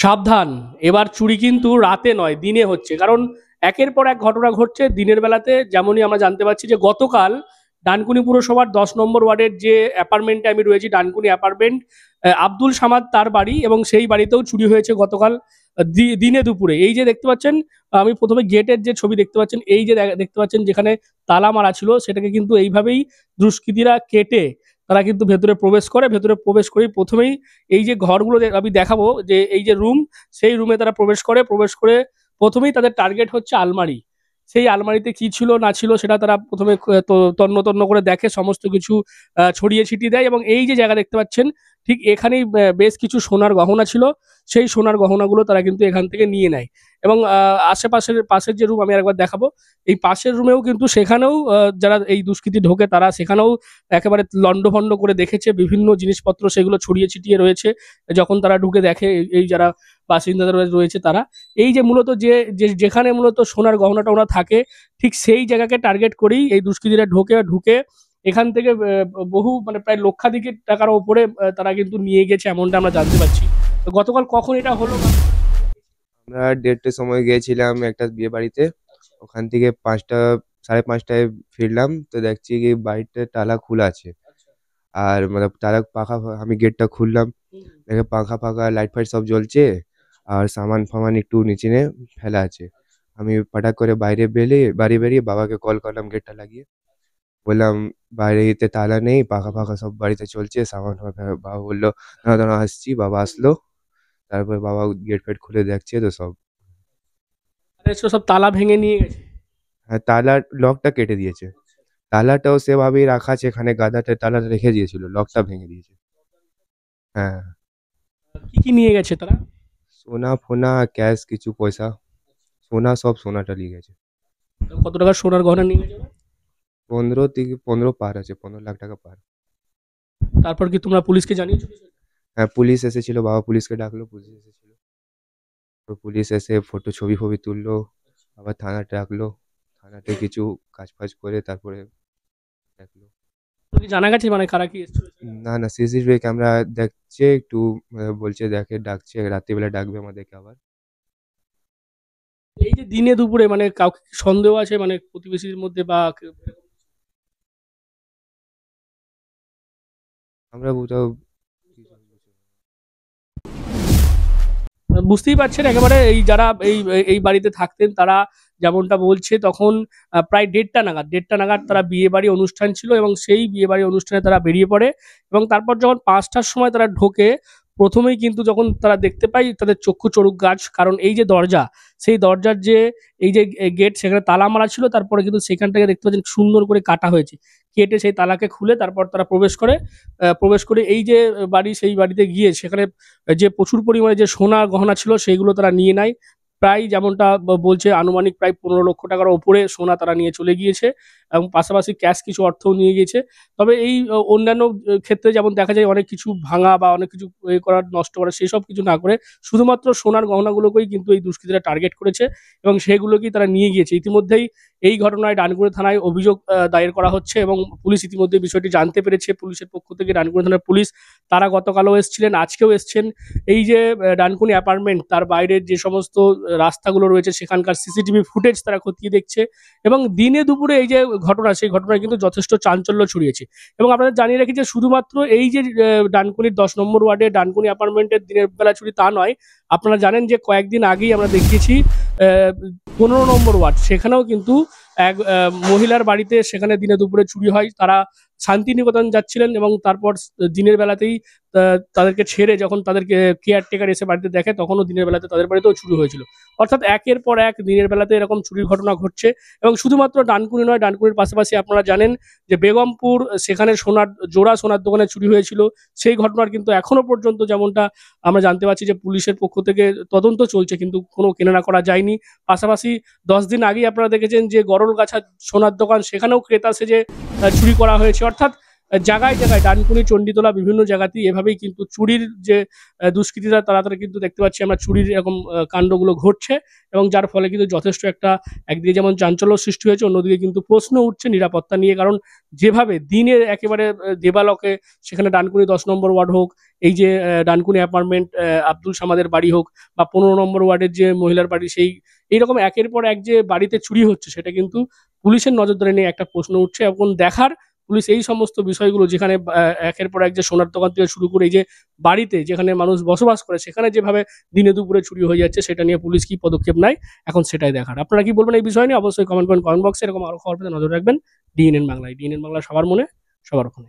সাবধান, এবার চুরি কিন্তু রাতে নয় দিনে হচ্ছে। কারণ একের পর এক ঘটনা ঘটছে দিনের বেলাতে। যেমনই আমরা জানতে পারছি যে গতকাল ডানকুনি পুরসভার 10 নম্বর ওয়ার্ডের যে অ্যাপার্টমেন্টে আমি রয়েছি, ডানকুনি অ্যাপার্টমেন্ট, আব্দুল সামাদ তার বাড়ি, এবং সেই বাড়িতেও চুরি হয়েছে গতকাল দিনে দুপুরে। এই যে দেখতে পাচ্ছেন, আমি প্রথমে গেটের যে ছবি দেখতে পাচ্ছেন, এই যে দেখতে পাচ্ছেন যেখানে তালা মারা ছিল, সেটাকে কিন্তু এইভাবেই দুষ্কৃতীরা কেটে তারা কিন্তু ভেতরে প্রবেশ করে। ভেতরে প্রবেশ করেই প্রথমেই এই যে ঘরগুলো আমি দেখাবো, যে এই যে রুম, সেই রুমে তারা প্রবেশ করে। প্রবেশ করে প্রথমেই তাদের টার্গেট হচ্ছে আলমারি। সেই আলমারিতে কি ছিল না ছিল সেটা তারা প্রথমে তন্ন তন্ন করে দেখে, সমস্ত কিছু ছড়িয়ে ছিটিয়ে দেয়। এবং এই যে জায়গা দেখতে পাচ্ছেন, ঠিক এখানেই বেশ কিছু সোনার গহনা ছিল। সেই সোনার গহনাগুলো তারা কিন্তু এখান থেকে নিয়ে নেয়। এবং পাশের যে রুম আমি একবার দেখাবো, এই পাশের রুমেও কিন্তু সেখানেও যারা এই দুষ্কৃতী ঢোকে তারা সেখানেও একেবারে লন্ডভন্ড করে দেখেছে, বিভিন্ন জিনিসপত্র সেগুলো ছড়িয়ে ছিটিয়ে রয়েছে। যখন তারা ঢুকে দেখে, এই যারা বাসিন্দারা রয়েছে তারা, এই যে মূলত যেখানে মূলত সোনার গহনাটা ওরা থাকে, ঠিক সেই জায়গাকে টার্গেট করেই এই দুষ্কৃতীরা ঢুকে এখান থেকে বহু মানে প্রায় লক্ষাধিক টাকার ওপরে তারা কিন্তু নিয়ে গেছে, এমনটা আমরা জানতে পারছি। তো গতকাল কখন এটা হলো? আমরা 1:30টার সময় গিয়েছিলাম একটা বিয়ে বাড়িতে। ওখান থেকে 5টা, 5:30টায় ফিরলাম, তো দেখছি কি বাড়িতে তালা খোলা আছে। আর মানে তালা পাখা আমি গেটটা খুললাম, দেখে পাখা ফাঁকা, লাইট ফাইট সব জ্বলছে, আর সামান ফামান একটু নিচে ফেলা আছে। আমি পটাক করে বাড়ি বেরিয়ে বাবাকে কল করলাম গেটটা লাগিয়ে, বললাম বাড়িতে তালা নেই, পাখা ফাঁকা সব বাড়িতে চলছে, সামান ফামান বাবা বললো দাঁড়া দাঁড়া আসছি। বাবা আসলো, তারপর বাবা গেট ফেট খুলে দেখছে তো সব। সব তালা ভেঙে নিয়ে গেছে। হ্যাঁ, তালার লকটা কেটে দিয়েছে। তালাটাও সেভাবেই রাখা আছে, এখানে গাদাতে তালাটা রেখে দিয়েছিল, লকটা ভেঙে দিয়েছে। হ্যাঁ, কি কি নিয়ে গেছে তারা? সোনা ফোনা, ক্যাশ, কিছু পয়সা, সোনা সব, সোনাটা নিয়ে গেছে। কত টাকা সোনার গহনা নিয়ে গেছে ওরা? 15 পার আছে, 15 লাখ টাকা পার। তারপর কি তোমরা পুলিশকে জানিয়েছো? হ্যাঁ, পুলিশ এসেছিল, বাবা পুলিশকে ডাকলো, পুলিশ এসেছিল। তো পুলিশ এসে ফটো ছবি ফবি তুললো, আবার থানাতে ডাকলো, থানাতে কিছু কাজ ফাজ করে তারপরে ডাকলো। কি জানা গেছে মানে কারা কি এসেছিল? না না, সিসিটিভি ক্যামেরা দেখছে একটু, বলছে দেখে, ডাকছে, রাত্রিবেলা ডাকবে আমাদেরকে আবার। এই যে দিনে দুপুরে মানে কাউকে কি সন্দেহ আছে মানে প্রতিবেশীর মধ্যে বা আমরা কোথাও বুঝতেই পারছেন একেবারে এই যারা এই এই বাড়িতে থাকতেন তারা যেমনটা বলছে, তখন প্রায় 1:30 নাগাদ তারা বিয়ে বাড়ি অনুষ্ঠান ছিল, এবং সেই বিয়ে বাড়ি অনুষ্ঠানে তারা বেরিয়ে পড়ে। এবং তারপর যখন 5টার সময় তারা ঢোকে, প্রথমেই কিন্তু যখন তারা দেখতে পায় তাদের চক্ষু চড়ুক গাছ। কারণ এই যে দরজা, সেই দরজার যে এই যে গেট, সেখানে তালা মারা ছিল। তারপরে কিন্তু সেখান থেকে দেখতে পাচ্ছেন সুন্দর করে কাটা হয়েছে, কেটে সেই তালাকে খুলে তারপর তারা প্রবেশ করে এই যে বাড়ি, সেই বাড়িতে গিয়ে সেখানে যে প্রচুর পরিমাণে যে সোনা গহনা ছিল সেইগুলো তারা নিয়ে নেয়। প্রায় যেমনটা বলছে আনুমানিক প্রায় 15 লক্ষ টাকার ওপরে সোনা তারা নিয়ে চলে গিয়েছে, এবং পাশাপাশি ক্যাশ কিছু অর্থও নিয়ে গিয়েছে। তবে এই অন্যান্য ক্ষেত্রে যেমন দেখা যায় অনেক কিছু ভাঙা বা অনেক কিছু করার, নষ্ট করার, সেই সব কিছু না করে শুধুমাত্র সোনার গহনাগুলোকেই কিন্তু এই দুষ্কৃতীরা টার্গেট করেছে, এবং সেগুলোকেই তারা নিয়ে গিয়েছে। ইতিমধ্যেই এই ঘটনায় ডানকুনি থানায় অভিযোগ দায়ের করা হচ্ছে, এবং পুলিশ ইতিমধ্যে বিষয়টি জানতে পেরেছে। পুলিশের পক্ষ থেকে ডানকুনি থানার পুলিশ তারা গতকালও এসেছিলেন, আজকেও এসছেন। এই যে ডানকুনি অ্যাপার্টমেন্ট, তার বাইরের যে সমস্ত রাস্তাগুলো রয়েছে সেখানকার সিসিটিভি ফুটেজ তারা খতিয়ে দেখছে। এবং দিনে দুপুরে এই যে ঘটনা, সেই ঘটনায় কিন্তু যথেষ্ট চাঞ্চল্য ছড়িয়েছে। এবং আপনাদের জানিয়ে রাখি যে শুধুমাত্র এই যে ডানকুনির 10 নম্বর ওয়ার্ডে ডানকুনি অ্যাপার্টমেন্টের দিনের বেলা চুরি তা নয়, আপনারা জানেন যে কয়েকদিন আগেই আমরা দেখিয়েছি 15 নম্বর ওয়ার্ড, সেখানেও কিন্তু এক মহিলার বাড়িতে সেখানে দিনে দুপুরে চুরি হয়। তারা শান্তিনিকেতন যাচ্ছিলেন, এবং তারপর দিনের বেলাতেই তাদেরকে ছেড়ে যখন তাদেরকে কেয়ারটেকার এসে বাড়িতে দেখে, তখনও দিনের বেলাতে তাদের বাড়িতেও চুরি হয়েছিল। অর্থাৎ একের পর এক দিনের বেলাতে এরকম চুরির ঘটনা ঘটছে। এবং শুধুমাত্র ডানকুনি নয়, ডানকুনির পাশাপাশি আপনারা জানেন যে বেগমপুর, সেখানে জোড়া সোনার দোকানে চুরি হয়েছিল। সেই ঘটনার কিন্তু এখনো পর্যন্ত যেমনটা আমরা জানতে পারছি যে পুলিশের পক্ষ থেকে তদন্ত চলছে, কিন্তু কোনো কেনারা করা যায়নি। পাশাপাশি 10 দিন আগেই আপনারা দেখেছেন যে গরলগাছা সোনার দোকান, সেখানেও ক্রেতা সেজে চুরি করা হয়েছে। অর্থাৎ জায়গায় জায়গায় ডানকুনি, চণ্ডীতলা বিভিন্ন জায়গাতেই এভাবেই কিন্তু চুরির যে দুষ্কৃতীরা তারা তারা কিন্তু দেখতে পাচ্ছি আমরা চুরির এরকম কাণ্ডগুলো ঘটছে, এবং যার ফলে কিন্তু যথেষ্ট একটা একদিকে যেমন চাঞ্চল্য সৃষ্টি হয়েছে, অন্যদিকে কিন্তু প্রশ্ন উঠছে নিরাপত্তা নিয়ে। কারণ যেভাবে দিনের একেবারে দেবালকে সেখানে ডানকুনি 10 নম্বর ওয়ার্ড হোক, এই যে ডানকুনি অ্যাপার্টমেন্ট আব্দুল সামাদের বাড়ি হোক, বা 15 নম্বর ওয়ার্ডের যে মহিলার বাড়ি, সেই এইরকম একের পর এক যে বাড়িতে চুরি হচ্ছে, সেটা কিন্তু পুলিশের নজরদারি নিয়ে একটা প্রশ্ন উঠছে। এবং দেখার পুলিশ এই সমস্ত বিষয়গুলো, যেখানে একের পর এক যে সোনার দোকান থেকে শুরু করে এই যে বাড়িতে যেখানে মানুষ বসবাস করে সেখানে যেভাবে দিনে দুপুরে চুরি হয়ে যাচ্ছে, সেটা নিয়ে পুলিশ কি পদক্ষেপ নেয় এখন সেটাই দেখার। আপনারা কি বলবেন এই বিষয় নিয়ে? অবশ্যই কমেন্ট করেন কমেন্ট বক্সে। এরকম আরো খবর পেতে নজর রাখবেন ডিএনএন বাংলায়। ডিএনএন বাংলা সবার মনে, সবার ওখানে।